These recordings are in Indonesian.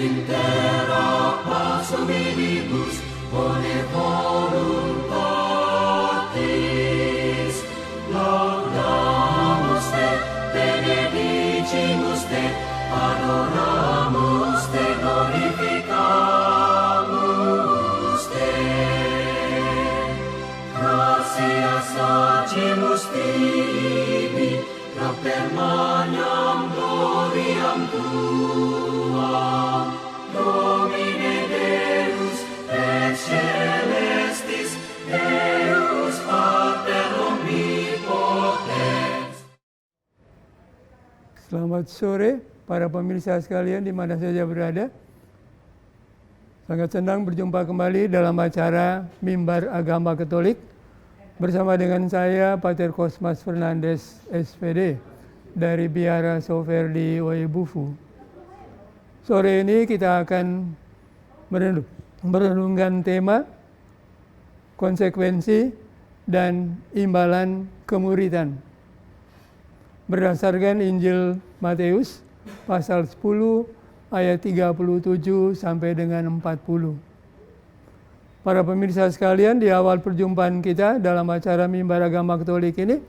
intera pars hominibus bone voluntatis laudamus te benedicimus te adoramus te glorificamus te gratias agimus tibi propter magnam gloriam tuam Domine Deus et celestis Deus Pater omnipotens. Selamat sore para pemirsa sekalian di mana saja berada. Sangat senang berjumpa kembali dalam acara Mimbar Agama Katolik bersama dengan saya Pater Cosmas Fernandes SPD dari Biara Soferdi Oebufu. Sore ini kita akan merenungkan tema konsekuensi dan imbalan kemuridan berdasarkan Injil Matius pasal 10 ayat 37 sampai dengan 40. Para pemirsa sekalian, di awal perjumpaan kita dalam acara Mimbar Agama Katolik ini,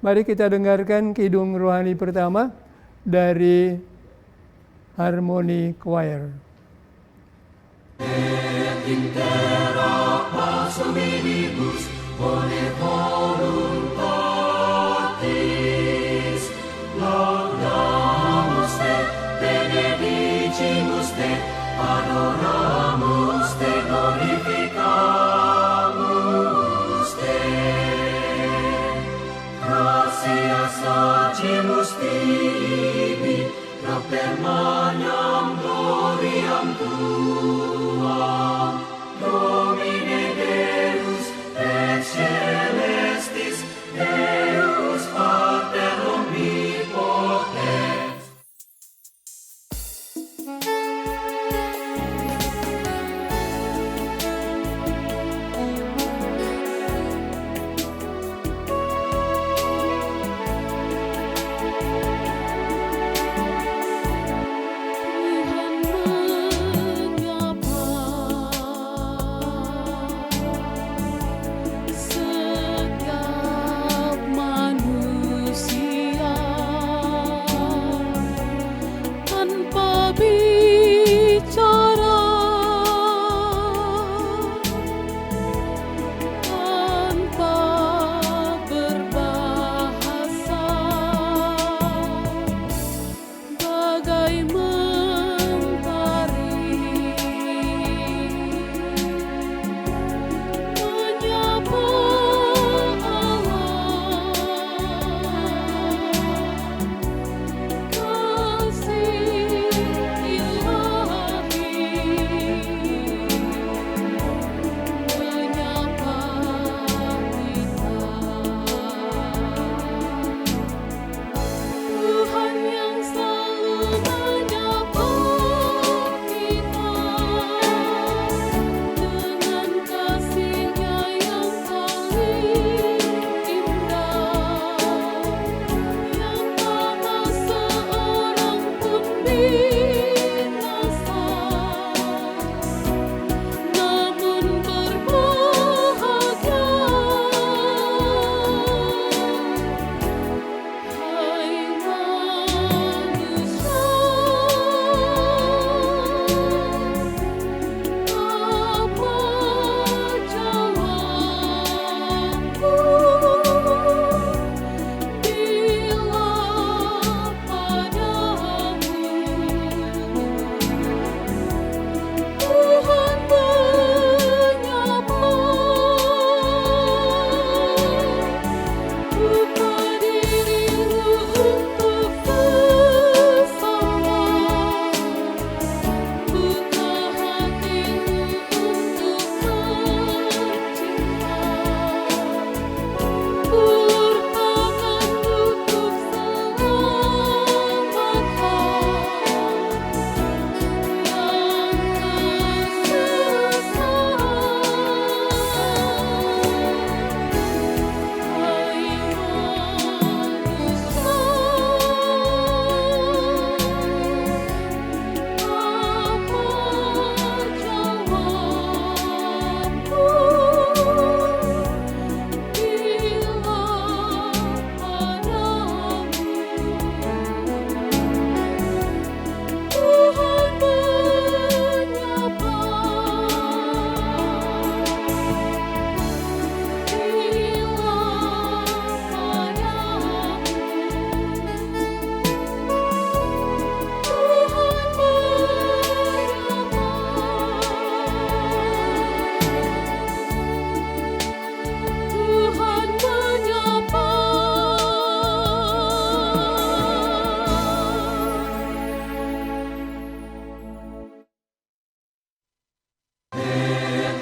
mari kita dengarkan kidung rohani pertama dari Harmony Choir. Et intera pars hominibus bone voluntatis laudamus te benedicimus te adoramus te glorificamus te gratias agimus tibi propter magnam gloriam tuam Domine Deus et celestis Deus Pater omnipotens.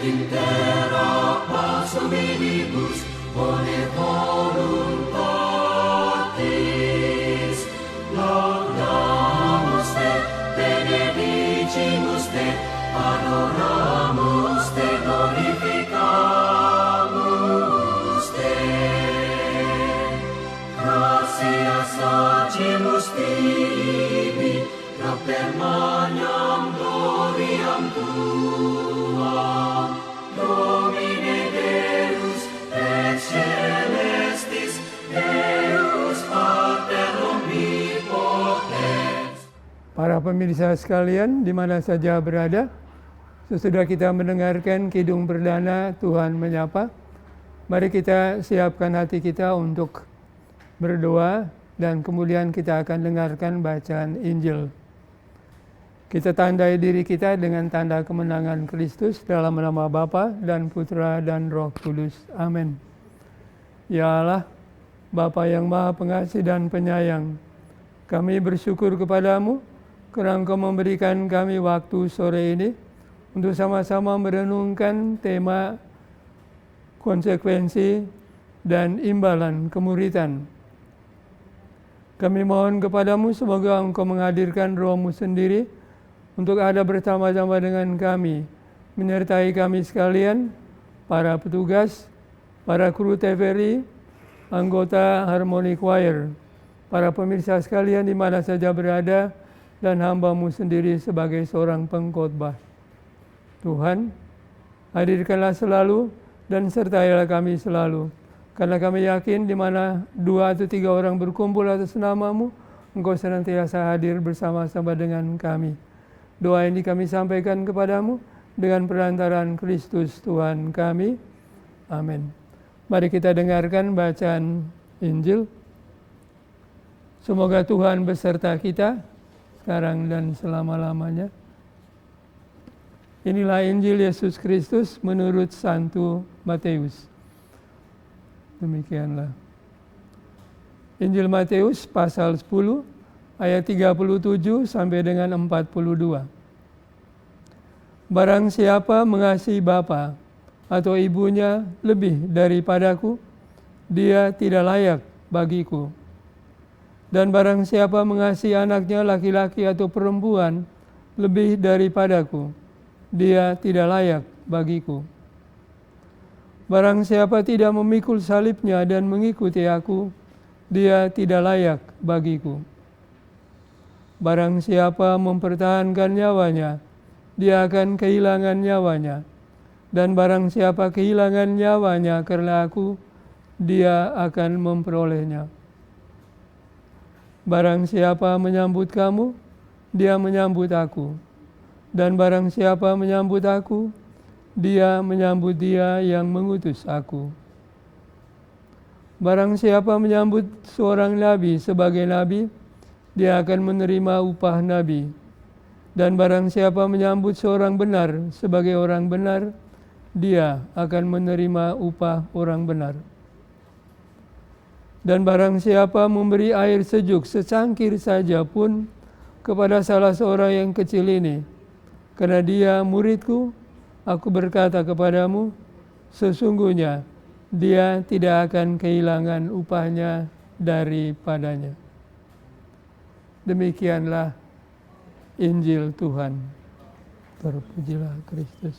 intera pars hominibus bone voluntatis laudamus te benedicimus te adoramus te glorificamus te gratias agimus tibi propter magnam gloriam tuam Domine Deus et celestis Deus Pater omnipotens. Para pemirsa sekalian, di mana saja berada, sesudah kita mendengarkan kidung perdana Tuhan Menyapa, mari kita siapkan hati kita untuk berdoa dan kemudian kita akan dengarkan bacaan Injil. Kita tandai diri kita dengan tanda kemenangan Kristus dalam nama Bapa dan Putra dan Roh Kudus. Amin. Ya Allah, Bapa yang Maha Pengasih dan Penyayang, kami bersyukur kepadamu karena Engkau memberikan kami waktu sore ini untuk sama-sama merenungkan tema konsekuensi dan imbalan kemuridan. Kami mohon kepadamu semoga Engkau menghadirkan Roh-Mu sendiri untuk ada bersama-sama dengan kami, menyertai kami sekalian, para petugas, para kru TVRI, anggota Harmony Choir, para pemirsa sekalian di mana saja berada, dan hamba-Mu sendiri sebagai seorang pengkhotbah. Tuhan, hadirkanlah selalu dan sertailah kami selalu, karena kami yakin di mana 2 atau 3 orang berkumpul atas nama-Mu, Engkau senantiasa hadir bersama-sama dengan kami. Doa ini kami sampaikan kepadamu dengan perantaraan Kristus Tuhan kami. Amin. Mari kita dengarkan bacaan Injil. Semoga Tuhan beserta kita sekarang dan selama-lamanya. Inilah Injil Yesus Kristus menurut Santo Matius. Demikianlah. Injil Matius pasal 10 ayat 37 sampai dengan 42. Barang siapa mengasihi bapa atau ibunya lebih daripadaku, dia tidak layak bagiku. Dan barang siapa mengasihi anaknya laki-laki atau perempuan lebih daripadaku, dia tidak layak bagiku. Barang siapa tidak memikul salibnya dan mengikuti aku, dia tidak layak bagiku. Barang siapa mempertahankan nyawanya, dia akan kehilangan nyawanya. Dan barang siapa kehilangan nyawanya karena aku, dia akan memperolehnya. Barang siapa menyambut kamu, dia menyambut aku. Dan barang siapa menyambut aku, dia menyambut dia yang mengutus aku. Barang siapa menyambut seorang nabi sebagai nabi, dia akan menerima upah nabi. Dan barang siapa menyambut seorang benar sebagai orang benar, dia akan menerima upah orang benar. Dan barang siapa memberi air sejuk secangkir saja pun kepada salah seorang yang kecil ini, karena dia muridku, aku berkata kepadamu, sesungguhnya dia tidak akan kehilangan upahnya daripadanya. Demikianlah Injil Tuhan. Terpujilah Kristus.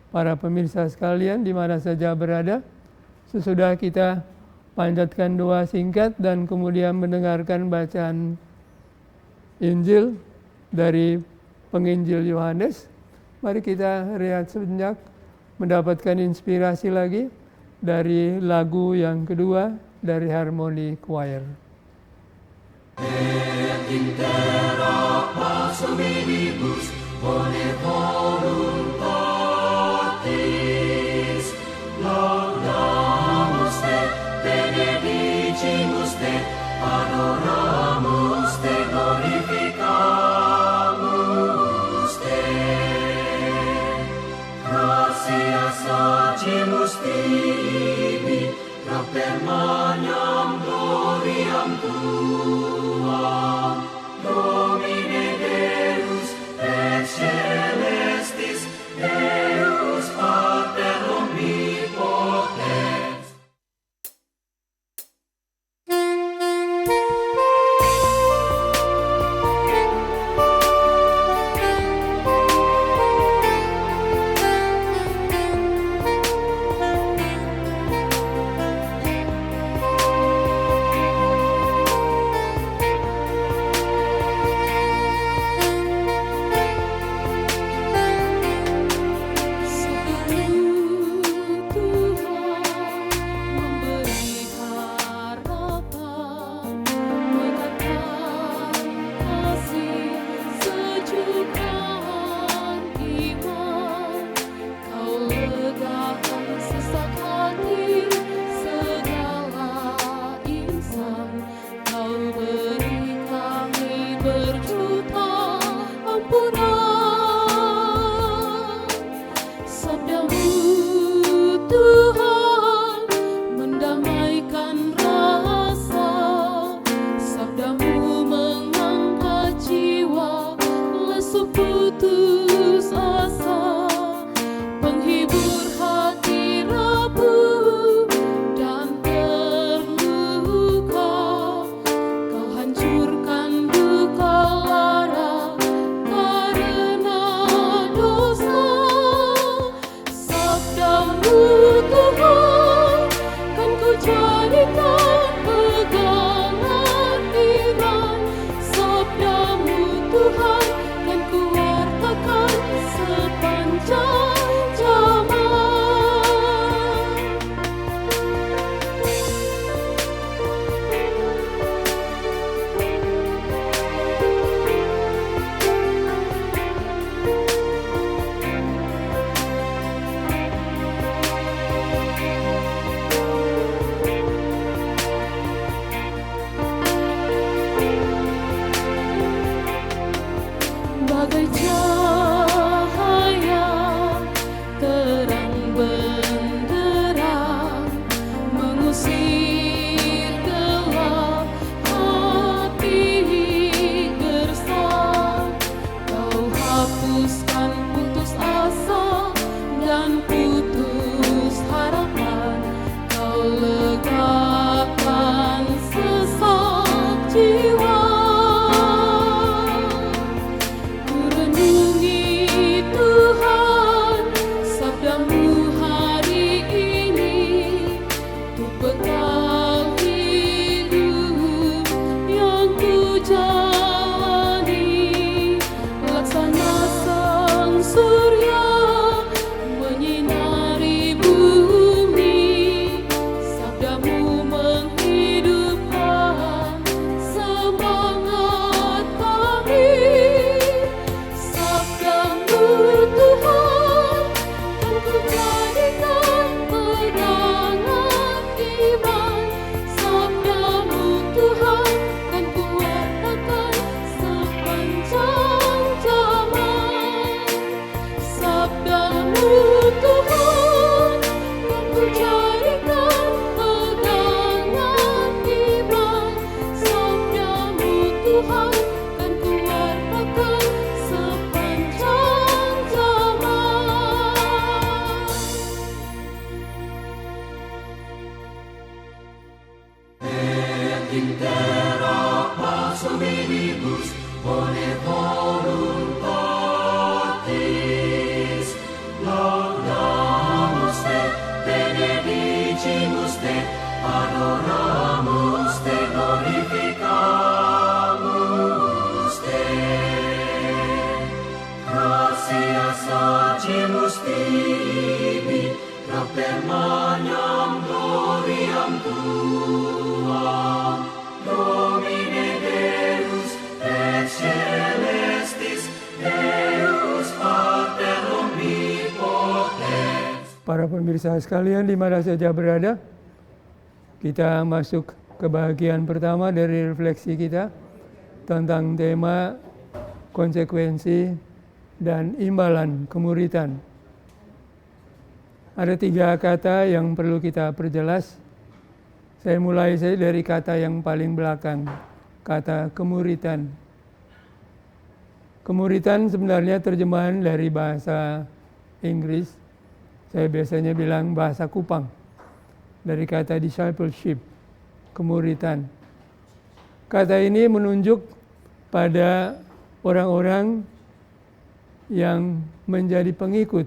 Para pemirsa sekalian di mana saja berada, sesudah kita panjatkan doa singkat dan kemudian mendengarkan bacaan Injil dari penginjil Yohanes, mari kita rehat sejenak, mendapatkan inspirasi lagi dari lagu yang kedua dari Harmony Choir. Et intera pars hominibus bone voluntatis laudamus te benedicimus te adoramus te glorificamus te gratias agimus tibi propter magnam gloriam tuam Domine Deus et celestis Deus hapuskan putus asa dan putus harapan. Kau legakan sesak jiwa. Ku renungi Tuhan, sabdamu hari ini, untuk bekal hidup yang ku jalani. Laksana sang surya menyinari bumi, sabdamu menghidupkan semangat kami. Sabdamu Tuhan, kan ku jadikan pegangan iman. Sabdamu Tuhan, kan ku wartakan sepanjang zaman. Sabdamu Tuhan, kan ku jadikan pegangan iman. Sabdamu Tuhan, kan ku wartakan sepanjang zaman. Et intera pax hominibus bone voluntatis laudamus te, benedicimus te, adoramus te, glorificamus te. Gratias agimus tibi, propter magnam gloriam tuam, Domine Deus et celestis, Deus Pater omnipotens. Para pemirsa sekalian di mana saja berada, kita masuk ke bagian pertama dari refleksi kita tentang tema konsekuensi dan imbalan kemuritan. Ada 3 kata yang perlu kita perjelas. Saya mulai dari kata yang paling belakang, kata kemuritan. Kemuritan sebenarnya terjemahan dari bahasa Inggris. Saya biasanya bilang bahasa Kupang. Dari kata discipleship, kemuritan. Kata ini menunjuk pada orang-orang yang menjadi pengikut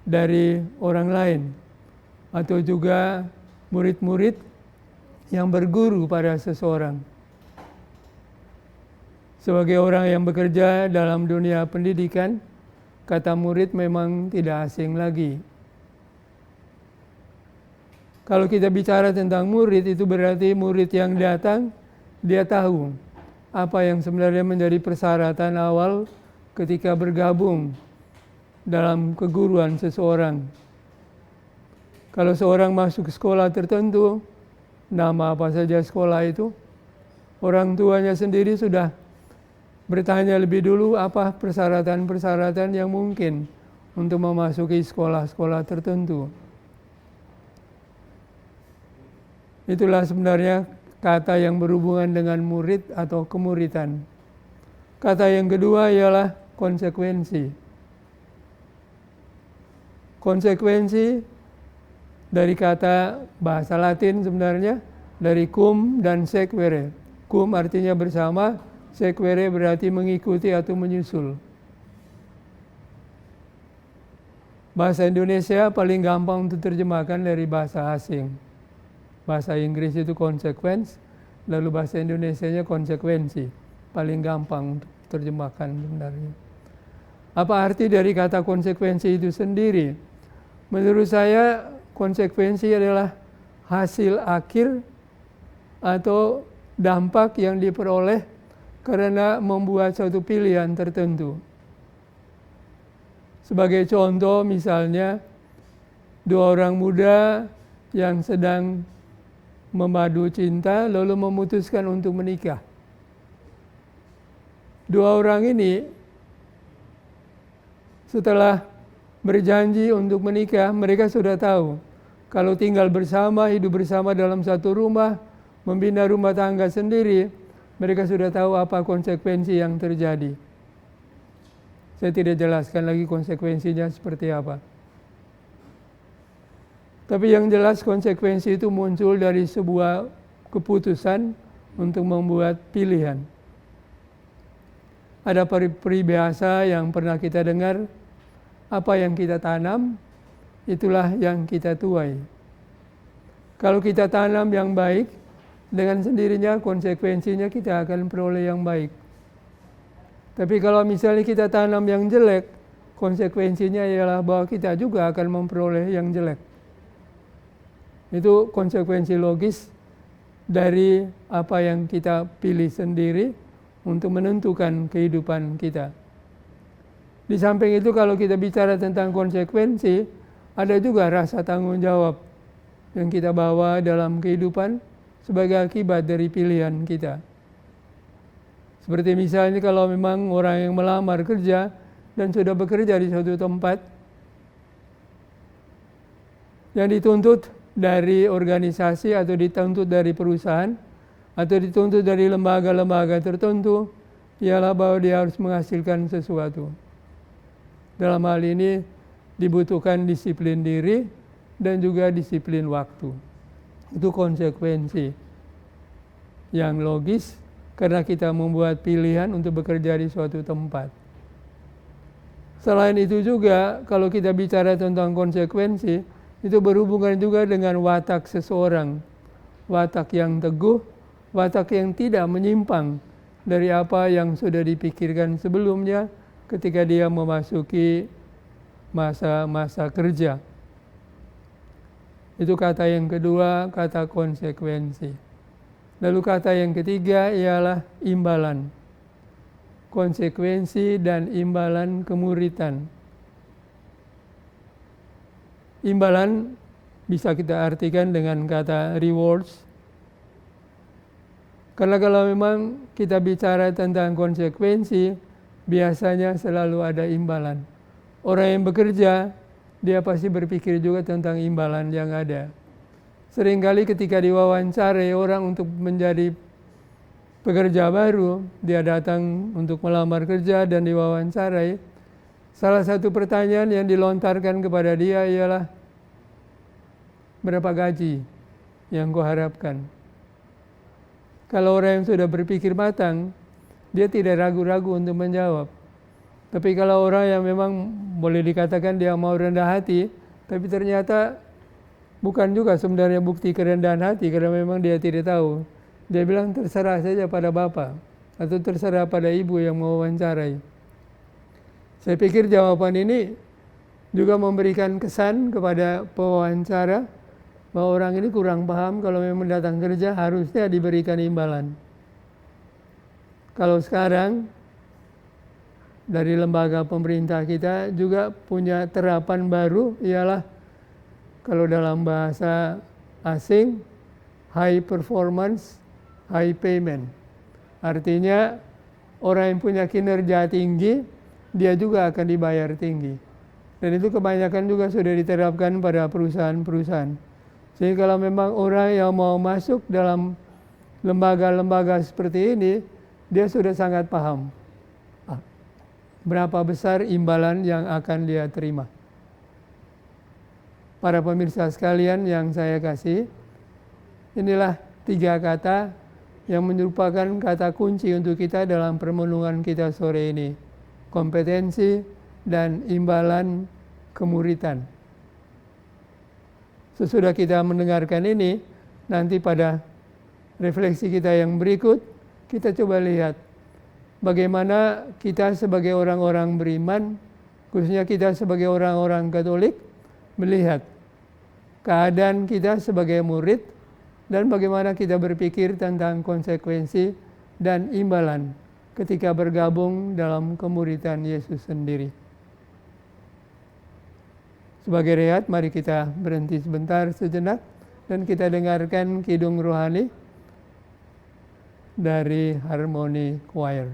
dari orang lain, atau juga murid-murid yang berguru pada seseorang. Sebagai orang yang bekerja dalam dunia pendidikan, kata murid memang tidak asing lagi. Kalau kita bicara tentang murid, itu berarti murid yang datang, dia tahu apa yang sebenarnya menjadi persyaratan awal ketika bergabung dalam keguruan seseorang. Kalau seorang masuk sekolah tertentu, nama apa saja sekolah itu, orang tuanya sendiri sudah bertanya lebih dulu apa persyaratan-persyaratan yang mungkin untuk memasuki sekolah-sekolah tertentu. Itulah sebenarnya kata yang berhubungan dengan murid atau kemuritan. Kata yang kedua ialah konsekuensi. Konsekuensi dari kata bahasa Latin sebenarnya dari cum dan sequere. Cum artinya bersama, sequere berarti mengikuti atau menyusul. Bahasa Indonesia paling gampang untuk terjemahkan dari bahasa asing. Bahasa Inggris itu consequence, lalu bahasa Indonesianya konsekuensi. Paling gampang untuk terjemahkan sebenarnya. Apa arti dari kata konsekuensi itu sendiri? Menurut saya konsekuensi adalah hasil akhir atau dampak yang diperoleh karena membuat suatu pilihan tertentu. Sebagai contoh misalnya, 2 orang muda yang sedang memadu cinta lalu memutuskan untuk menikah. 2 orang ini setelah berjanji untuk menikah, mereka sudah tahu kalau tinggal bersama, hidup bersama dalam satu rumah, membina rumah tangga sendiri, mereka sudah tahu apa konsekuensi yang terjadi. Saya tidak jelaskan lagi konsekuensinya seperti apa. Tapi yang jelas konsekuensi itu muncul dari sebuah keputusan untuk membuat pilihan. Ada peribahasa yang pernah kita dengar, apa yang kita tanam, itulah yang kita tuai. Kalau kita tanam yang baik, dengan sendirinya konsekuensinya kita akan peroleh yang baik. Tapi kalau misalnya kita tanam yang jelek, konsekuensinya ialah bahwa kita juga akan memperoleh yang jelek. Itu konsekuensi logis dari apa yang kita pilih sendiri untuk menentukan kehidupan kita. Di samping itu kalau kita bicara tentang konsekuensi, ada juga rasa tanggung jawab yang kita bawa dalam kehidupan sebagai akibat dari pilihan kita. Seperti misalnya kalau memang orang yang melamar kerja dan sudah bekerja di suatu tempat, yang dituntut dari organisasi atau dituntut dari perusahaan atau dituntut dari lembaga-lembaga tertentu ialah bahwa dia harus menghasilkan sesuatu. Dalam hal ini dibutuhkan disiplin diri dan juga disiplin waktu. Itu konsekuensi yang logis karena kita membuat pilihan untuk bekerja di suatu tempat. Selain itu juga kalau kita bicara tentang konsekuensi, itu berhubungan juga dengan watak seseorang. Watak yang teguh, watak yang tidak menyimpang dari apa yang sudah dipikirkan sebelumnya ketika dia memasuki masa-masa kerja. Itu kata yang kedua, kata konsekuensi. Lalu kata yang ketiga ialah imbalan. Konsekuensi dan imbalan kemuritan. Imbalan bisa kita artikan dengan kata rewards. Karena kalau memang kita bicara tentang konsekuensi, biasanya selalu ada imbalan. Orang yang bekerja, dia pasti berpikir juga tentang imbalan yang ada. Seringkali ketika diwawancarai orang untuk menjadi pekerja baru, dia datang untuk melamar kerja dan diwawancarai. Salah satu pertanyaan yang dilontarkan kepada dia ialah, berapa gaji yang kau harapkan? Kalau orang yang sudah berpikir matang, dia tidak ragu-ragu untuk menjawab. Tapi kalau orang yang memang boleh dikatakan dia mau rendah hati, tapi ternyata bukan juga sebenarnya bukti kerendahan hati karena memang dia tidak tahu. Dia bilang terserah saja pada bapak atau terserah pada ibu yang mau wawancarai. Saya pikir jawaban ini juga memberikan kesan kepada pewawancara bahwa orang ini kurang paham kalau memang datang kerja harusnya diberikan imbalan. Kalau sekarang dari lembaga pemerintah kita juga punya terapan baru ialah kalau dalam bahasa asing, high performance, high payment. Artinya orang yang punya kinerja tinggi, dia juga akan dibayar tinggi. Dan itu kebanyakan juga sudah diterapkan pada perusahaan-perusahaan. Sehingga kalau memang orang yang mau masuk dalam lembaga-lembaga seperti ini, dia sudah sangat paham berapa besar imbalan yang akan dia terima. Para pemirsa sekalian yang saya kasih, inilah 3 kata yang merupakan kata kunci untuk kita dalam permenungan kita sore ini. Kompetensi dan imbalan kemuritan. Sesudah kita mendengarkan ini, nanti pada refleksi kita yang berikut, kita coba lihat bagaimana kita sebagai orang-orang beriman, khususnya kita sebagai orang-orang Katolik, melihat keadaan kita sebagai murid dan bagaimana kita berpikir tentang konsekuensi dan imbalan ketika bergabung dalam kemuritan Yesus sendiri. Sebagai rehat, mari kita berhenti sebentar sejenak dan kita dengarkan kidung rohani dari Harmony Choir.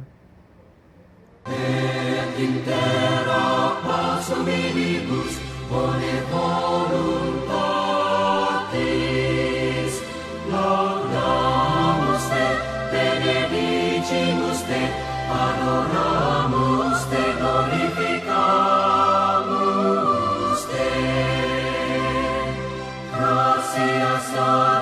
Et intera pars hominibus bone voluntatis laudamus te, benedicimus te, adoramus te, glorificamus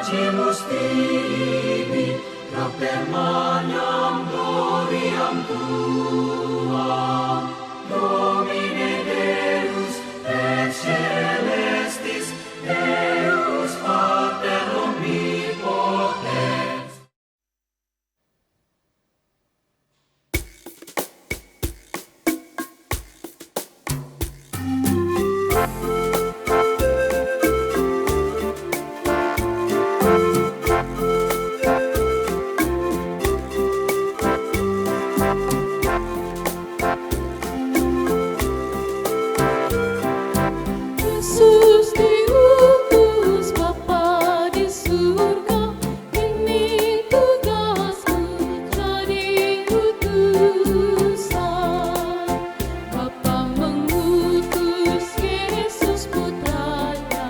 sacimus tibi, propter magnam gloriam tuam, Domine Deus et celestis, Deus Pater omnipotens. Yesus diutus Bapa di surga, ini tugasku jadi utusan. Bapa mengutus Yesus putranya,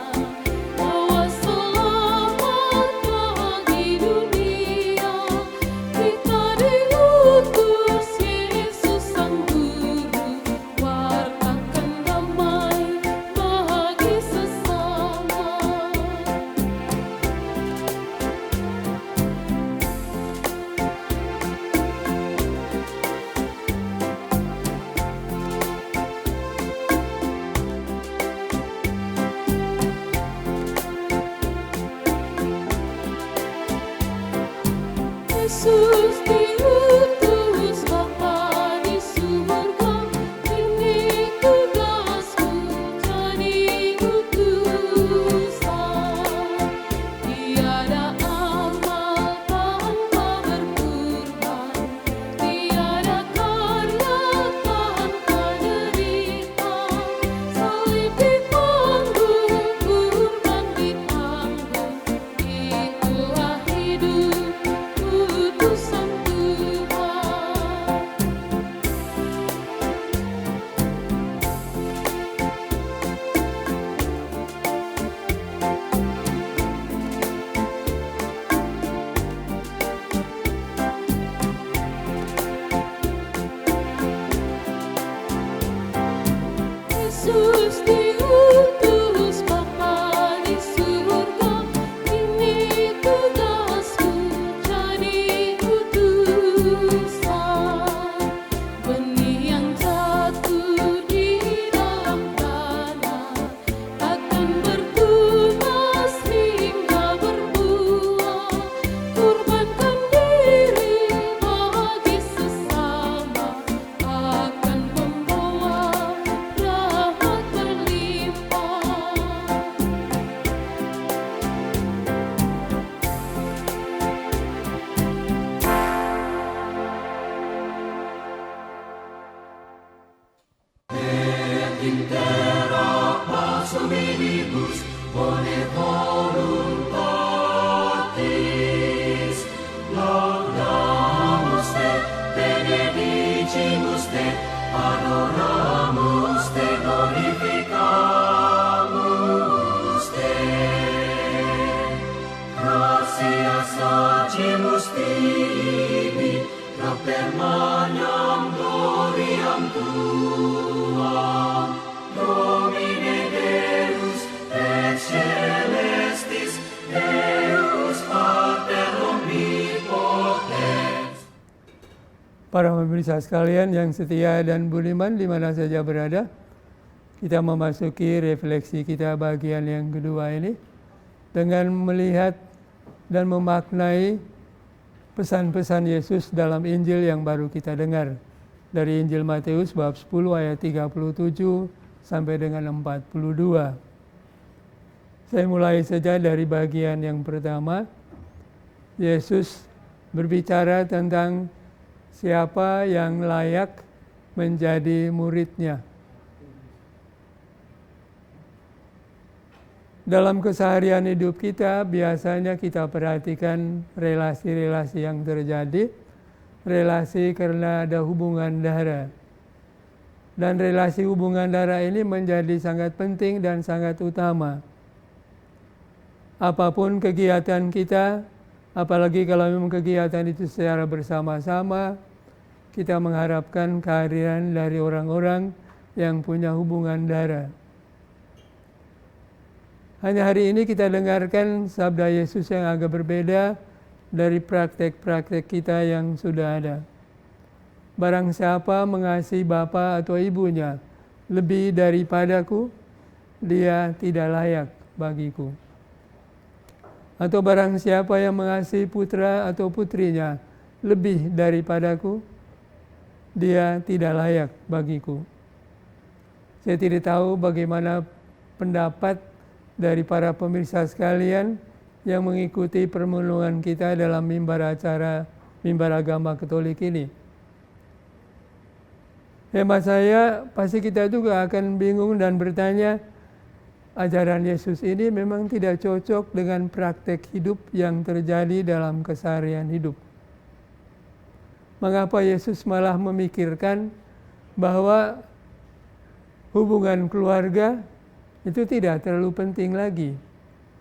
bawa selamat bagi dunia. Kita diutus Yesus Sang Guru, wartakan damai bagi sesama. Yesus diutus Bapa di surga, ini tugasku jadi utusan. Tiada amal tanpa berkorban, tiada karya tanpa derita. Salib dipanggung, kurban ditanggung, itulah hidup utusan Tuhan. Yesus diutus Bapa di surga, ini tugasku jadi utusan. Benih yang jatuh di dalam tanah akan bertunas hingga berbuah. Kurbankan diri bagi sesama, akan membawa rahmat berlimpah. Et intera pars hominibus bone voluntatis, laudamus te, benedicimus te, adoramus te, glorificamus te. Gratia sacimus tibi, propter magnam gloriam tuam, Domine Deus et celestis, Deus Pater omnipotens. Para pemirsa sekalian yang setia dan budiman di mana saja berada, kita memasuki refleksi kita bagian yang kedua ini dengan melihat dan memaknai pesan-pesan Yesus dalam Injil yang baru kita dengar. Dari Injil Matius bab 10 ayat 37 sampai dengan 42. Saya mulai saja dari bagian yang pertama. Yesus berbicara tentang siapa yang layak menjadi muridnya. Dalam keseharian hidup kita, biasanya kita perhatikan relasi-relasi yang terjadi, relasi karena ada hubungan darah. Dan relasi hubungan darah ini menjadi sangat penting dan sangat utama. Apapun kegiatan kita, apalagi kalau memang kegiatan itu secara bersama-sama, kita mengharapkan kehadiran dari orang-orang yang punya hubungan darah. Hanya hari ini kita dengarkan sabda Yesus yang agak berbeda dari praktek-praktek kita yang sudah ada. Barang siapa mengasihi bapa atau ibunya lebih daripadaku, dia tidak layak bagiku. Atau barang siapa yang mengasihi putra atau putrinya lebih daripadaku, dia tidak layak bagiku. Saya tidak tahu bagaimana pendapat dari para pemirsa sekalian yang mengikuti permulungan kita dalam mimbar agama Katolik ini. Hemat saya, pasti kita juga akan bingung dan bertanya, ajaran Yesus ini memang tidak cocok dengan praktek hidup yang terjadi dalam keseharian hidup. Mengapa Yesus malah memikirkan bahwa hubungan keluarga itu tidak terlalu penting lagi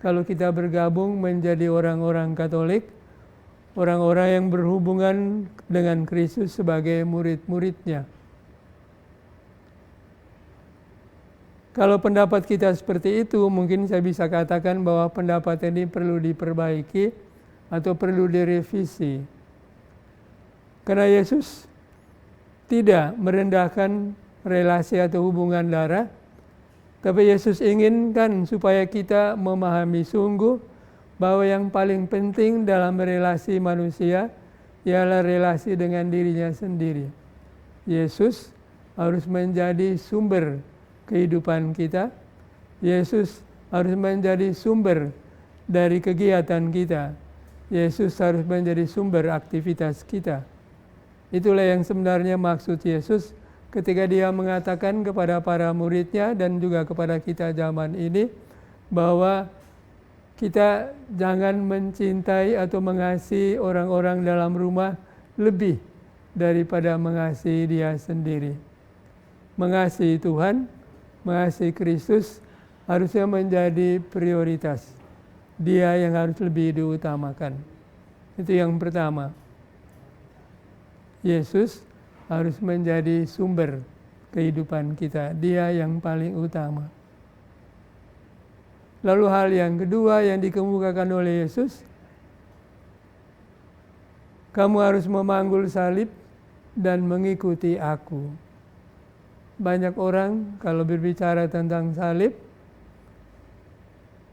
kalau kita bergabung menjadi orang-orang Katolik, orang-orang yang berhubungan dengan Kristus sebagai murid-muridnya. Kalau pendapat kita seperti itu, mungkin saya bisa katakan bahwa pendapat ini perlu diperbaiki atau perlu direvisi. Karena Yesus tidak merendahkan relasi atau hubungan darah, tapi Yesus inginkan supaya kita memahami sungguh bahwa yang paling penting dalam relasi manusia ialah relasi dengan dirinya sendiri. Yesus harus menjadi sumber kehidupan kita. Yesus harus menjadi sumber dari kegiatan kita. Yesus harus menjadi sumber aktivitas kita. Itulah yang sebenarnya maksud Yesus ketika dia mengatakan kepada para muridnya dan juga kepada kita zaman ini bahwa kita jangan mencintai atau mengasihi orang-orang dalam rumah lebih daripada mengasihi dia sendiri. Mengasihi Tuhan, mengasihi Kristus harusnya menjadi prioritas. Dia yang harus lebih diutamakan. Itu yang pertama. Yesus harus menjadi sumber kehidupan kita. Dia yang paling utama. Lalu hal yang kedua yang dikemukakan oleh Yesus, kamu harus memanggul salib dan mengikuti aku. Banyak orang kalau berbicara tentang salib,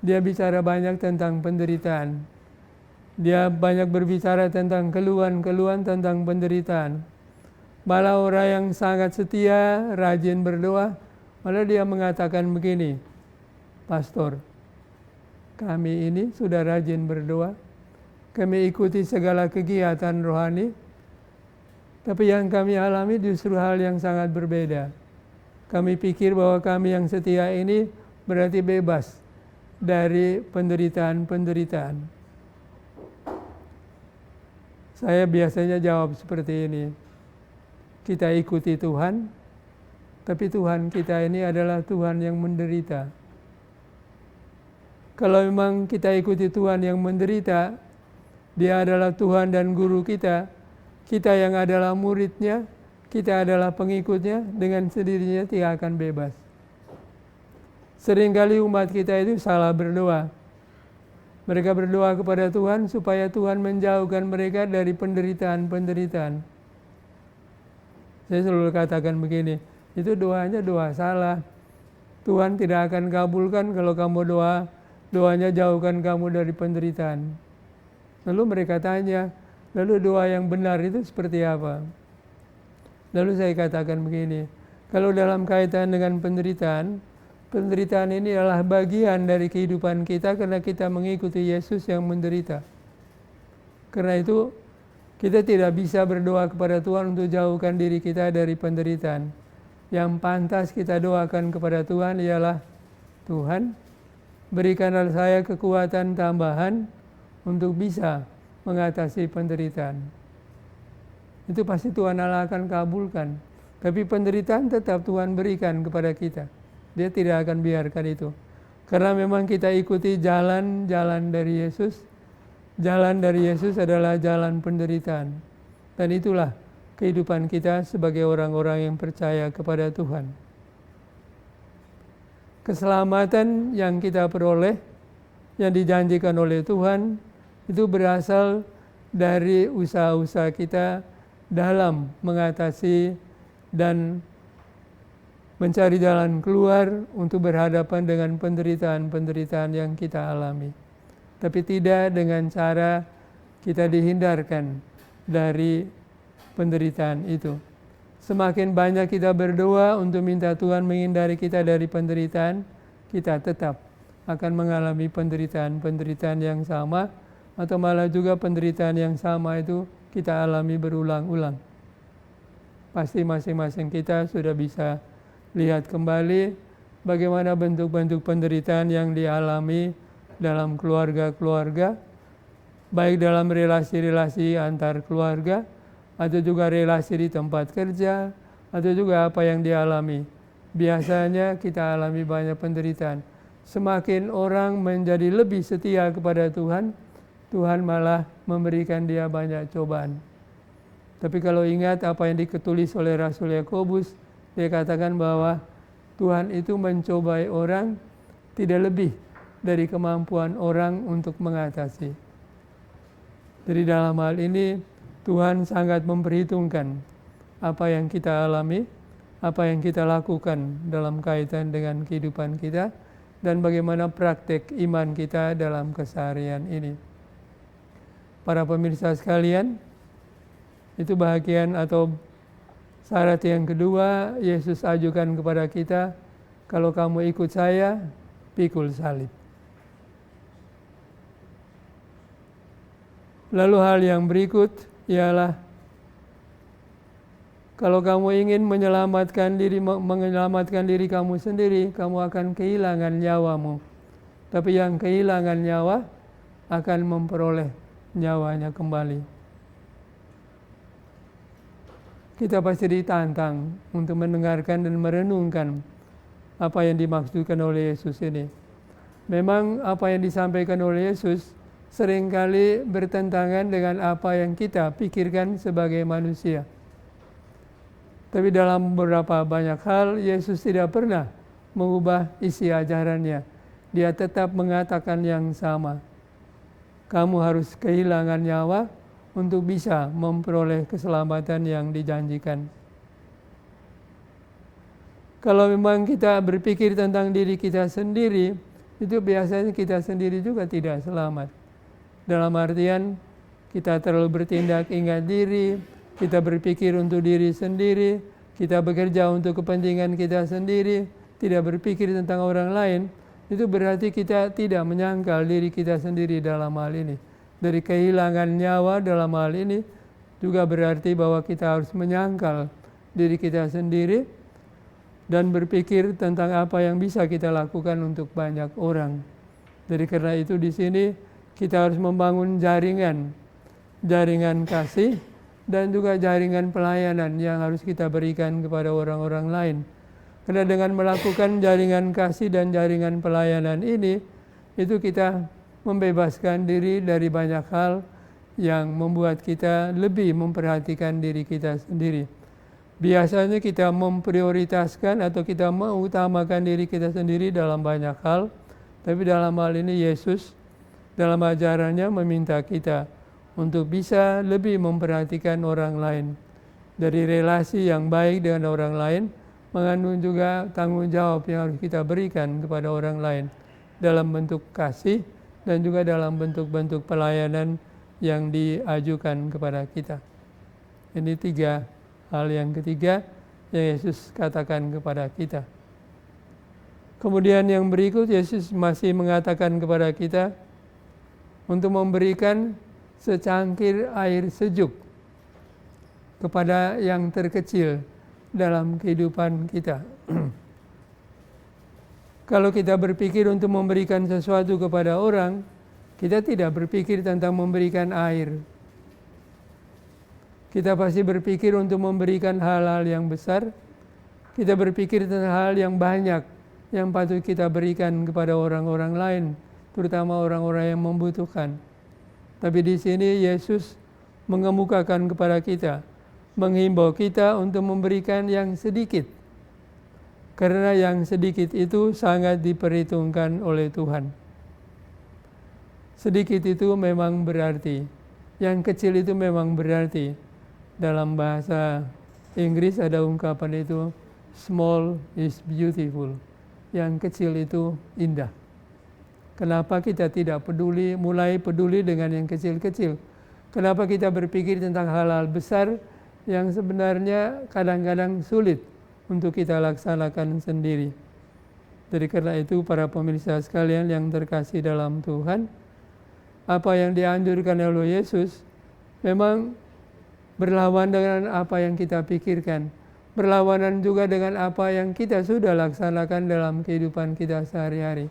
dia bicara banyak tentang penderitaan. Dia banyak berbicara tentang keluhan-keluhan tentang penderitaan. Malah orang yang sangat setia, rajin berdoa, malah dia mengatakan begini, Pastor, kami ini sudah rajin berdoa, kami ikuti segala kegiatan rohani, tapi yang kami alami justru hal yang sangat berbeda. Kami pikir bahwa kami yang setia ini berarti bebas dari penderitaan-penderitaan. Saya biasanya jawab seperti ini. Kita ikuti Tuhan, tapi Tuhan kita ini adalah Tuhan yang menderita. Kalau memang kita ikuti Tuhan yang menderita, Dia adalah Tuhan dan Guru kita, kita yang adalah muridnya, kita adalah pengikutnya, dengan sendirinya tidak akan bebas. Seringkali umat kita itu salah berdoa. Mereka berdoa kepada Tuhan supaya Tuhan menjauhkan mereka dari penderitaan-penderitaan. Saya selalu katakan begini, itu doanya doa salah. Tuhan tidak akan kabulkan kalau kamu doanya jauhkan kamu dari penderitaan. Lalu mereka tanya, lalu doa yang benar itu seperti apa? Lalu saya katakan begini, kalau dalam kaitan dengan penderitaan ini adalah bagian dari kehidupan kita karena kita mengikuti Yesus yang menderita. Karena itu kita tidak bisa berdoa kepada Tuhan untuk jauhkan diri kita dari penderitaan. Yang pantas kita doakan kepada Tuhan ialah, Tuhan, berikanlah saya kekuatan tambahan untuk bisa mengatasi penderitaan. Itu pasti Tuhan Allah akan kabulkan. Tapi penderitaan tetap Tuhan berikan kepada kita. Dia tidak akan biarkan itu. Karena memang kita ikuti jalan-jalan dari Yesus. Jalan dari Yesus adalah jalan penderitaan. Dan itulah kehidupan kita sebagai orang-orang yang percaya kepada Tuhan. keselamatan yang kita peroleh, yang dijanjikan oleh Tuhan, itu berasal dari usaha-usaha kita dalam mengatasi dan mencari jalan keluar untuk berhadapan dengan penderitaan-penderitaan yang kita alami. Tapi tidak dengan cara kita dihindarkan dari penderitaan itu. Semakin banyak kita berdoa untuk minta Tuhan menghindari kita dari penderitaan, kita tetap akan mengalami penderitaan-penderitaan yang sama, atau malah juga penderitaan yang sama itu kita alami berulang-ulang. Pasti masing-masing kita sudah bisa lihat kembali bagaimana bentuk-bentuk penderitaan yang dialami dalam keluarga-keluarga, baik dalam relasi-relasi antar keluarga, atau juga relasi di tempat kerja, atau juga apa yang dialami. Biasanya kita alami banyak penderitaan. Semakin orang menjadi lebih setia kepada Tuhan, Tuhan malah memberikan dia banyak cobaan. Tapi kalau ingat apa yang ditulis oleh Rasul Yakobus, dia katakan bahwa Tuhan itu mencobai orang tidak lebih dari kemampuan orang untuk mengatasi. Jadi dalam hal ini Tuhan sangat memperhitungkan apa yang kita alami, apa yang kita lakukan dalam kaitan dengan kehidupan kita, dan bagaimana praktek iman kita dalam keseharian ini. Para pemirsa sekalian, itu bagian atau syarat yang kedua Yesus ajukan kepada kita, kalau kamu ikut saya, pikul salib. Lalu hal yang berikut ialah, kalau kamu ingin menyelamatkan diri kamu sendiri, kamu akan kehilangan nyawamu. Tapi yang kehilangan nyawa akan memperoleh nyawanya kembali. Kita pasti ditantang untuk mendengarkan dan merenungkan apa yang dimaksudkan oleh Yesus ini. Memang apa yang disampaikan oleh Yesus seringkali bertentangan dengan apa yang kita pikirkan sebagai manusia. Tapi dalam beberapa banyak hal, Yesus tidak pernah mengubah isi ajarannya. Dia tetap mengatakan yang sama. Kamu harus kehilangan nyawa untuk bisa memperoleh keselamatan yang dijanjikan. Kalau memang kita berpikir tentang diri kita sendiri, itu biasanya kita sendiri juga tidak selamat. Dalam artian kita terlalu bertindak ingat diri, kita berpikir untuk diri sendiri, kita bekerja untuk kepentingan kita sendiri, tidak berpikir tentang orang lain, itu berarti kita tidak menyangkal diri kita sendiri dalam hal ini. Dari kehilangan nyawa dalam hal ini juga berarti bahwa kita harus menyangkal diri kita sendiri dan berpikir tentang apa yang bisa kita lakukan untuk banyak orang. Jadi karena itu di sini kita harus membangun jaringan kasih dan juga jaringan pelayanan yang harus kita berikan kepada orang-orang lain. Karena dengan melakukan jaringan kasih dan jaringan pelayanan ini, itu kita membebaskan diri dari banyak hal yang membuat kita lebih memperhatikan diri kita sendiri. Biasanya kita memprioritaskan atau kita mengutamakan diri kita sendiri dalam banyak hal, tapi dalam hal ini Yesus dalam ajarannya meminta kita untuk bisa lebih memperhatikan orang lain. Dari relasi yang baik dengan orang lain, mengandung juga tanggung jawab yang harus kita berikan kepada orang lain dalam bentuk kasih dan juga dalam bentuk-bentuk pelayanan yang diajukan kepada kita. Ini 3 hal yang ketiga yang Yesus katakan kepada kita. Kemudian yang berikut, Yesus masih mengatakan kepada kita untuk memberikan secangkir air sejuk kepada yang terkecil dalam kehidupan kita. Kalau kita berpikir untuk memberikan sesuatu kepada orang, kita tidak berpikir tentang memberikan air. Kita pasti berpikir untuk memberikan hal-hal yang besar. Kita berpikir tentang hal yang banyak yang patut kita berikan kepada orang-orang lain, terutama orang-orang yang membutuhkan. Tapi di sini Yesus mengemukakan kepada kita, menghimbau kita untuk memberikan yang sedikit. Karena yang sedikit itu sangat diperhitungkan oleh Tuhan. Sedikit itu memang berarti, yang kecil itu memang berarti. Dalam bahasa Inggris ada ungkapan itu, small is beautiful. Yang kecil itu indah. Kenapa kita tidak mulai peduli dengan yang kecil-kecil? Kenapa kita berpikir tentang hal-hal besar yang sebenarnya kadang-kadang sulit untuk kita laksanakan sendiri? Jadi karena itu para pemirsa sekalian yang terkasih dalam Tuhan, apa yang dianjurkan oleh Yesus memang berlawan dengan apa yang kita pikirkan, berlawanan juga dengan apa yang kita sudah laksanakan dalam kehidupan kita sehari-hari.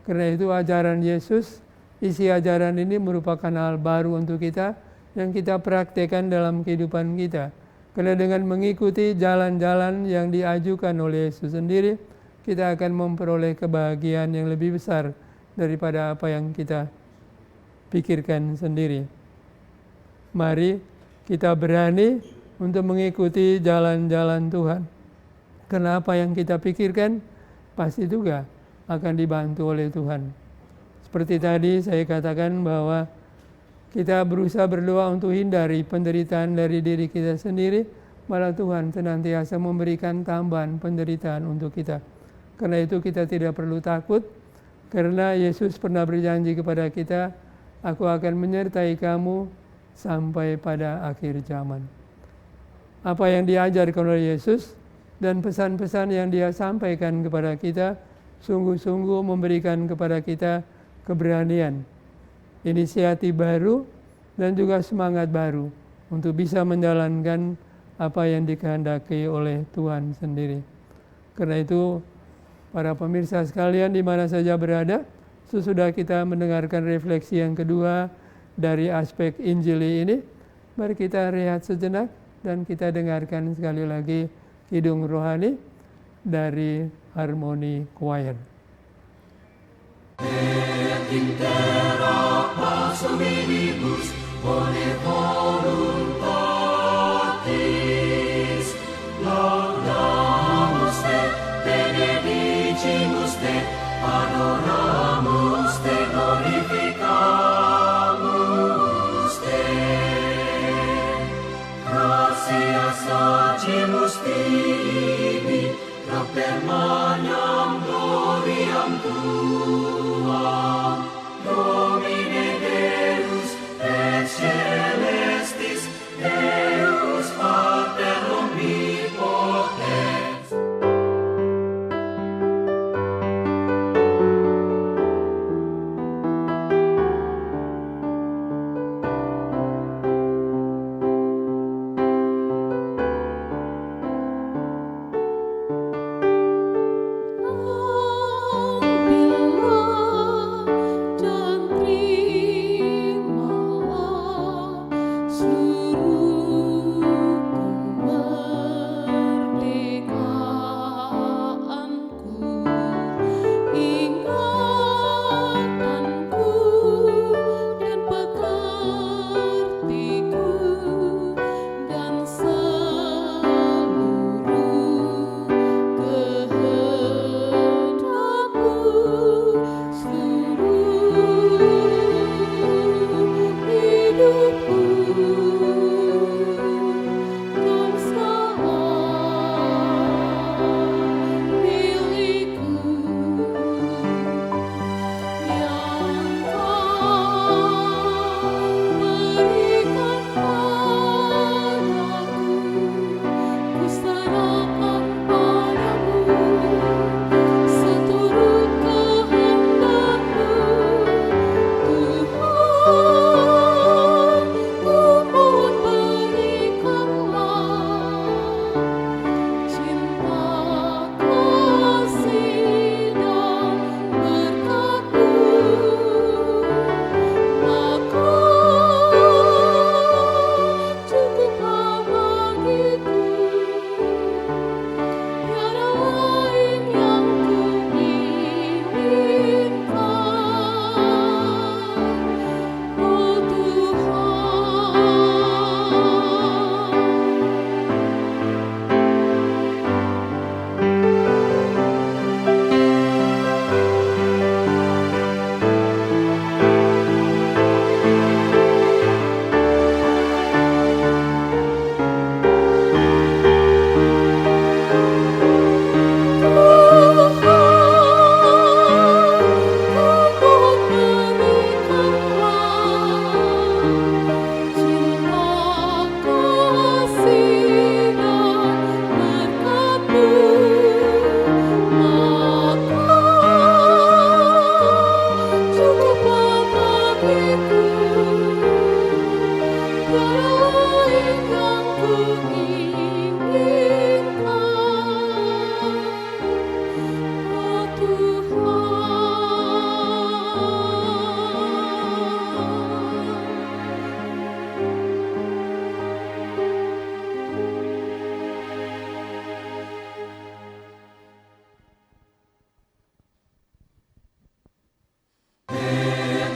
Karena itu ajaran Yesus, isi ajaran ini merupakan hal baru untuk kita yang kita praktekkan dalam kehidupan kita. Karena dengan mengikuti jalan-jalan yang diajukan oleh Yesus sendiri, kita akan memperoleh kebahagiaan yang lebih besar daripada apa yang kita pikirkan sendiri. Mari kita berani untuk mengikuti jalan-jalan Tuhan. Karena apa yang kita pikirkan pasti juga akan dibantu oleh Tuhan. Seperti tadi saya katakan bahwa kita berusaha berdoa untuk hindari penderitaan dari diri kita sendiri, malah Tuhan senantiasa memberikan tambahan penderitaan untuk kita. Karena itu kita tidak perlu takut, karena Yesus pernah berjanji kepada kita, aku akan menyertai kamu sampai pada akhir zaman. Apa yang diajarkan oleh Yesus dan pesan-pesan yang Dia sampaikan kepada kita sungguh-sungguh memberikan kepada kita keberanian, inisiatif baru, dan juga semangat baru untuk bisa menjalankan apa yang dikehendaki oleh Tuhan sendiri. Karena itu, para pemirsa sekalian di mana saja berada, sesudah kita mendengarkan refleksi yang kedua dari aspek Injili ini, mari kita rehat sejenak dan kita dengarkan sekali lagi kidung rohani dari Harmoni Choir. Et intera pars hominibus bone voluntatis laudamus te, benedicimus te, adoramus te, glorificamus te. Gratias agimus tibi, per magnam gloriam tuam, Domine Deus et celestis, Deus Pater omnipotens.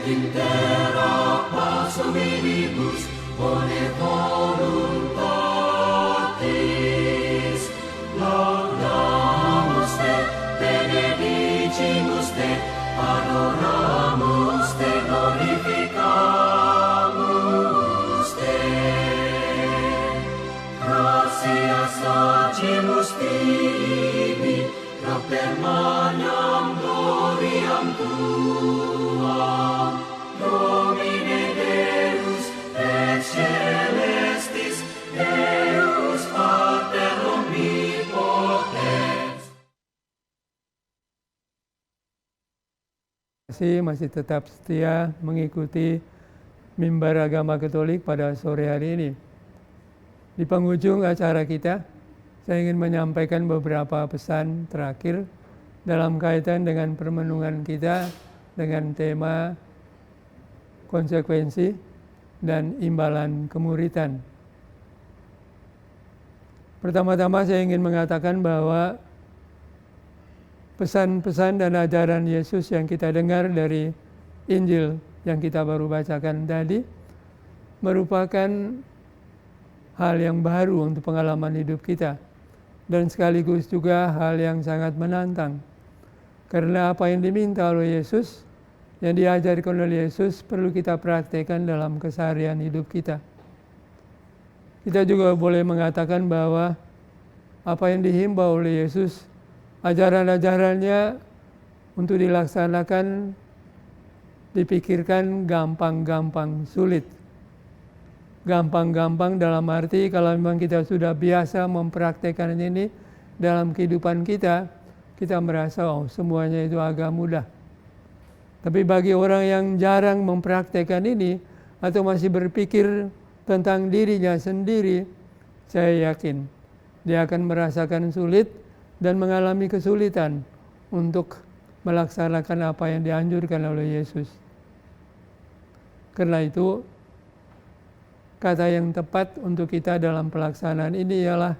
intera pars hominibus bone voluntatis laudamus te benedicimus te adoramus te glorificamus te gratias agimus tibi per magnam gloriam tuam Domine Deus et celestis Deus Pater omnipotens. Masih tetap setia mengikuti Mimbar Agama Katolik pada sore hari ini. Di penghujung acara kita, saya ingin menyampaikan beberapa pesan terakhir dalam kaitan dengan permenungan kita dengan tema konsekuensi dan imbalan kemuritan. Pertama-tama saya ingin mengatakan bahwa pesan-pesan dan ajaran Yesus yang kita dengar dari Injil yang kita baru bacakan tadi merupakan hal yang baru untuk pengalaman hidup kita. Dan sekaligus juga hal yang sangat menantang. Karena apa yang diminta oleh Yesus, yang diajarkan oleh Yesus perlu kita praktekkan dalam keseharian hidup kita. Kita juga boleh mengatakan bahwa apa yang dihimbau oleh Yesus, ajaran-ajarannya untuk dilaksanakan, dipikirkan gampang-gampang sulit. Gampang-gampang dalam arti kalau memang kita sudah biasa mempraktekkan ini dalam kehidupan kita, kita merasa semuanya itu agak mudah. Tapi bagi orang yang jarang mempraktekkan ini atau masih berpikir tentang dirinya sendiri, saya yakin dia akan merasakan sulit dan mengalami kesulitan untuk melaksanakan apa yang dianjurkan oleh Yesus. Karena itu, kata yang tepat untuk kita dalam pelaksanaan ini ialah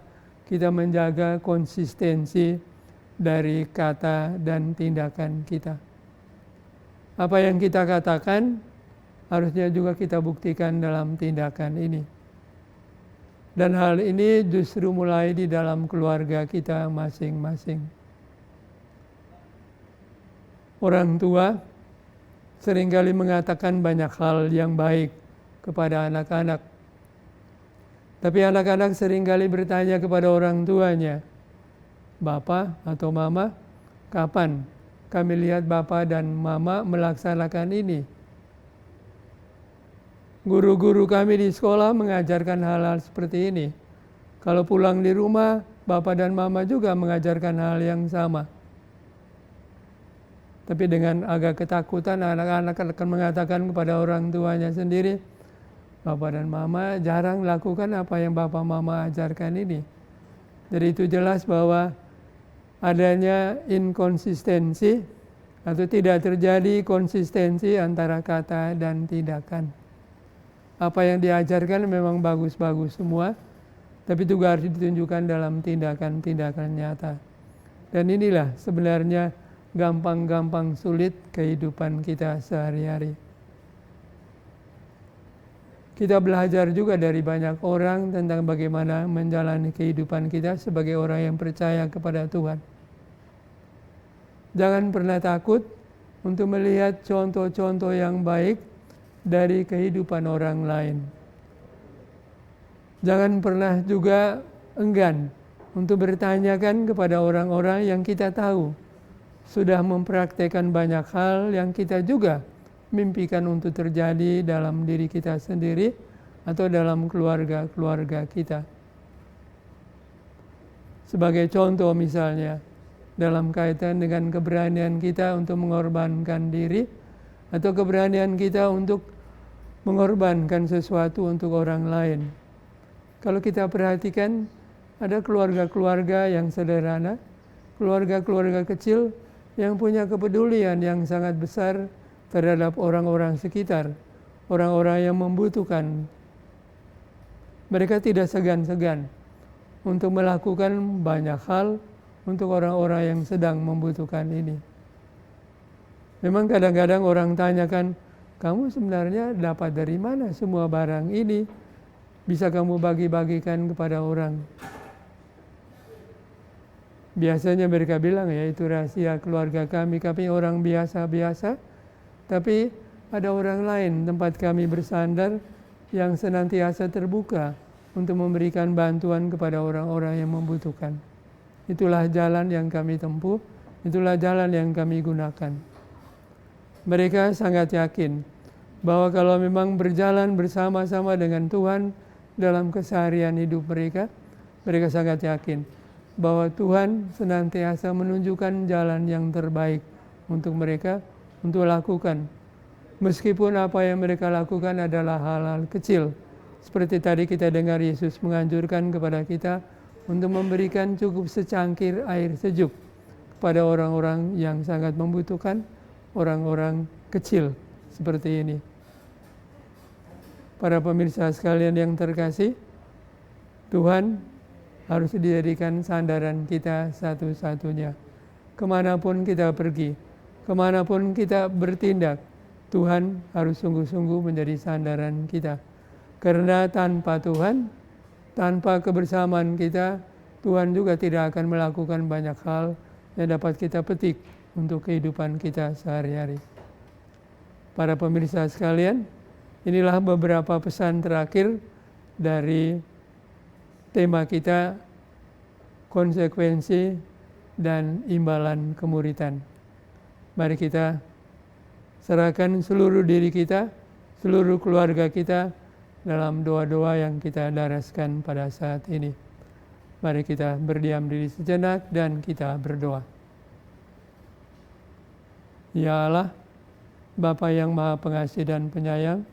kita menjaga konsistensi dari kata dan tindakan kita. Apa yang kita katakan harusnya juga kita buktikan dalam tindakan ini. Dan hal ini justru mulai di dalam keluarga kita masing-masing. Orang tua seringkali mengatakan banyak hal yang baik kepada anak-anak. Tapi anak-anak seringkali bertanya kepada orang tuanya, Bapak atau Mama, kapan kami lihat Bapak dan Mama melaksanakan ini? Guru-guru kami di sekolah mengajarkan hal-hal seperti ini. Kalau pulang di rumah, Bapak dan Mama juga mengajarkan hal yang sama. Tapi dengan agak ketakutan, anak-anak akan mengatakan kepada orang tuanya sendiri, Bapak dan Mama jarang lakukan apa yang Bapak Mama ajarkan ini. Jadi itu jelas bahwa adanya inkonsistensi atau tidak terjadi konsistensi antara kata dan tindakan. Apa yang diajarkan memang bagus-bagus semua, tapi juga harus ditunjukkan dalam tindakan-tindakan nyata. Dan inilah sebenarnya gampang-gampang sulit kehidupan kita sehari-hari. Kita belajar juga dari banyak orang tentang bagaimana menjalani kehidupan kita sebagai orang yang percaya kepada Tuhan. Jangan pernah takut untuk melihat contoh-contoh yang baik dari kehidupan orang lain. Jangan pernah juga enggan untuk bertanyakan kepada orang-orang yang kita tahu sudah mempraktekkan banyak hal yang kita juga mimpikan untuk terjadi dalam diri kita sendiri atau dalam keluarga-keluarga kita. Sebagai contoh misalnya, dalam kaitan dengan keberanian kita untuk mengorbankan diri atau keberanian kita untuk mengorbankan sesuatu untuk orang lain. Kalau kita perhatikan, ada keluarga-keluarga yang sederhana, keluarga-keluarga kecil yang punya kepedulian yang sangat besar terhadap orang-orang sekitar, orang-orang yang membutuhkan. Mereka tidak segan-segan untuk melakukan banyak hal untuk orang-orang yang sedang membutuhkan ini. Memang kadang-kadang orang tanyakan, kamu sebenarnya dapat dari mana semua barang ini? Bisa kamu bagi-bagikan kepada orang. Biasanya mereka bilang, ya itu rahasia keluarga kami orang biasa-biasa. Tapi ada orang lain tempat kami bersandar yang senantiasa terbuka untuk memberikan bantuan kepada orang-orang yang membutuhkan. Itulah jalan yang kami tempuh, itulah jalan yang kami gunakan. Mereka sangat yakin bahwa kalau memang berjalan bersama-sama dengan Tuhan dalam keseharian hidup mereka, mereka sangat yakin bahwa Tuhan senantiasa menunjukkan jalan yang terbaik untuk mereka untuk lakukan. Meskipun apa yang mereka lakukan adalah hal-hal kecil. Seperti tadi kita dengar Yesus menganjurkan kepada kita untuk memberikan cukup secangkir air sejuk kepada orang-orang yang sangat membutuhkan, orang-orang kecil seperti ini. Para pemirsa sekalian yang terkasih, Tuhan harus dijadikan sandaran kita satu-satunya. Kemanapun kita pergi, kemanapun kita bertindak, Tuhan harus sungguh-sungguh menjadi sandaran kita. Karena tanpa Tuhan, tanpa kebersamaan kita, Tuhan juga tidak akan melakukan banyak hal yang dapat kita petik untuk kehidupan kita sehari-hari. Para pemirsa sekalian, inilah beberapa pesan terakhir dari tema kita, konsekuensi dan imbalan kemuritan. Mari kita serahkan seluruh diri kita, seluruh keluarga kita dalam doa-doa yang kita daraskan pada saat ini. Mari kita berdiam diri sejenak dan kita berdoa. Ya Allah, Bapa yang Maha Pengasih dan Penyayang,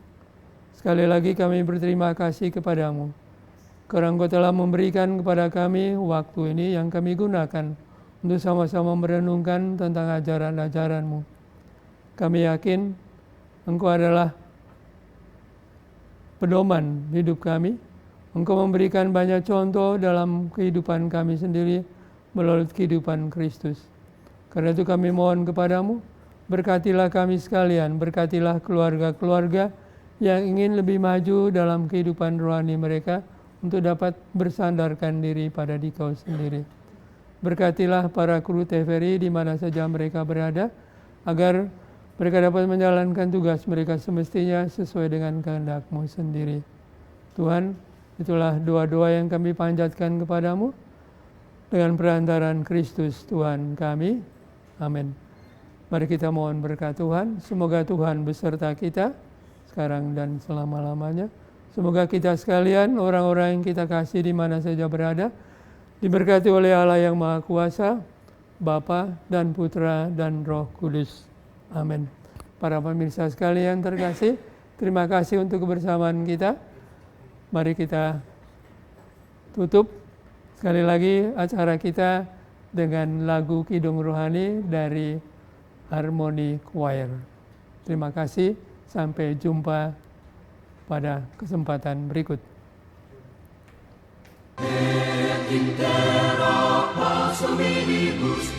sekali lagi kami berterima kasih kepadamu. Karena Engkau telah memberikan kepada kami waktu ini yang kami gunakan untuk sama-sama merenungkan tentang ajaran-ajaran-Mu. Kami yakin Engkau adalah pedoman hidup kami. Engkau memberikan banyak contoh dalam kehidupan kami sendiri melalui kehidupan Kristus. Karena itu kami mohon kepadamu, berkatilah kami sekalian, berkatilah keluarga-keluarga yang ingin lebih maju dalam kehidupan rohani mereka untuk dapat bersandarkan diri pada Dikau sendiri. Berkatilah para kru TVRI di mana saja mereka berada, agar mereka dapat menjalankan tugas mereka semestinya sesuai dengan kehendak-Mu sendiri. Tuhan, itulah doa-doa yang kami panjatkan kepadamu dengan perantaraan Kristus Tuhan kami. Amin. Mari kita mohon berkat Tuhan. Semoga Tuhan beserta kita sekarang dan selama-lamanya. Semoga kita sekalian, orang-orang yang kita kasih di mana saja berada, diberkati oleh Allah yang Maha Kuasa, Bapa dan Putra dan Roh Kudus. Amin. Para pemirsa sekalian terkasih, terima kasih untuk kebersamaan kita. Mari kita tutup sekali lagi acara kita dengan lagu Kidung Rohani dari Harmony Choir. Terima kasih, sampai jumpa pada kesempatan berikut. Et intera pars hominibus,